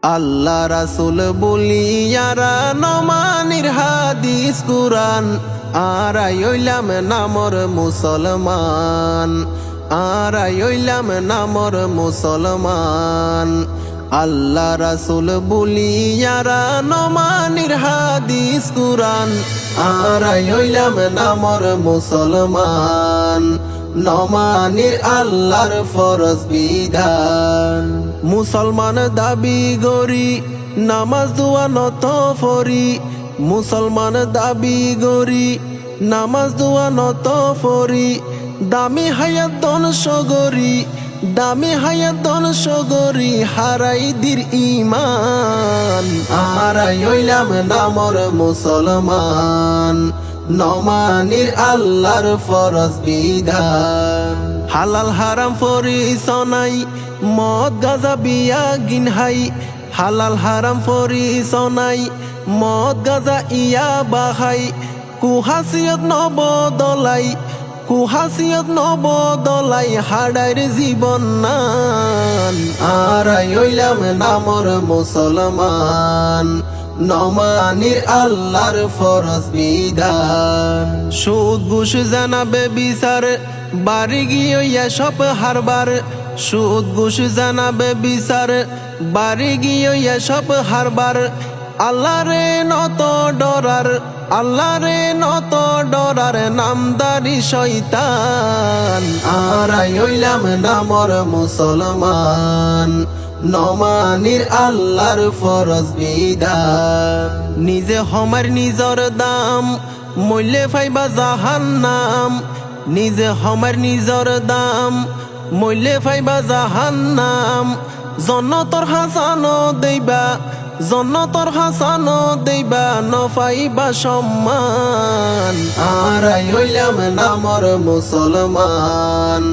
আল্লাহ রাসূল বলিয়ারা নমানির হাদিস কুরআন আরাই হইলাম নামর মুসলমান আরাই হইলাম নামর মুসলমান আল্লাহ রাসূল বলিয়ারা নমানির হাদিস কুরআন আরাই হইলাম নামর মুসলমান নমানির আল্লাহর ফরজ বিধান মুসলমান দাবি গরি নামাজ দোয়া নত ফরি মুসলমান দাবি গরি নামাজ দোয়া নত ফরি দামি হায়াত দন সগরি দামি হায়াত দন সগরি হারাই দির ইমান আরাই হইলাম নামর মুসলমান নমানির আল্লাহর ফরজ বিধান হালাল হারাম ফরিসনাই মদ গাজা বিয়া গিনহাই হালাল হারাম ফরিসনাই মদ গাজা ইয়া বাহাই কুহাসিয়ত নবদলাই কুহাসিয়ত নবদলাই হাডাইর জীবন নান আরাই হইলাম নামর মুসলমান নমানির আল্লাহর ফরজ বিধান সুদ ঘুষ জানাবে বিচার বাড়ি গিয়া সব হারবার সুদ ঘুষ জানাবে বিচার বাড়ি গিয়া সব হারবার আল্লাহ রে নত ডরার আল্লাহ রে নত ডরার নামদারি শয়তান আরাই হইলাম নামর মুসলমান নমানির আল্লাহর ফরজ বিধান নিজে হমার নিজর দাম মূল্যে ফাইবা জাহান্নাম নিজে হমার নিজর দাম মূল্যে ফাইবা জাহান্নাম জন্নতর হাসানো দেইবা জন্নতর হাসানো দেইবা নফাইবা সম্মান আরাই হইলাম নামর মুসলমান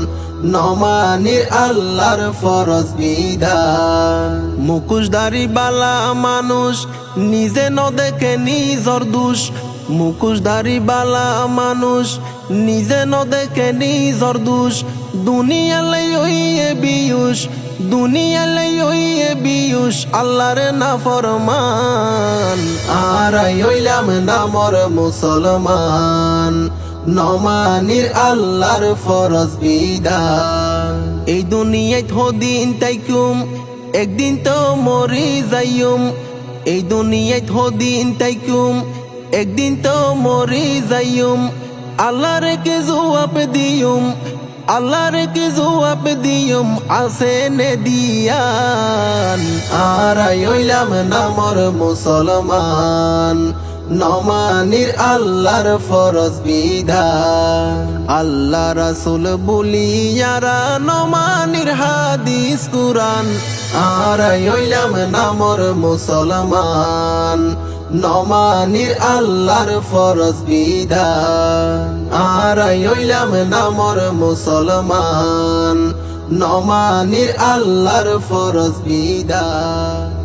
নমানির আল্লাহর ফরজ বিধান মুখোশধারী বালা মানুষ নিজে ন দেখে নিজর দোষ মুখোশধারী বালা মানুষ নিজে ন দেখে নিজর দোষ দুনিয়ালে ওইয়ে বিয়ুষ দুনিয়ালে ওইয়ে বিয়ুষ আল্লাহর নাফরমান আরাই হইলাম নামর মুসলমান নমানির আল্লাহর ফরজ বিধান এই দুনিয়ায় থদিন তাইকুম একদিন তো মরি যাইম এই দুনিয়ায় থদিন তাইকুম একদিন তো মরি যাইম আল্লাহর কে জবাব দিয়ুম আল্লাহর কে জবাব দিয়ুম আছে নে দিয়ান আরাই হইলাম নামর মুসলমান নমানির আল্লাহর ফরজ বিধান আল্লাহ রাসূল বলিয়ারা নমানির হাদিস কুরআন আরাই হইলাম নামর মুসলমান নমানির আল্লাহর ফরজ বিধান আরাই হইলাম নামর মুসলমান নমানির আল্লাহর ফরজ বিধান।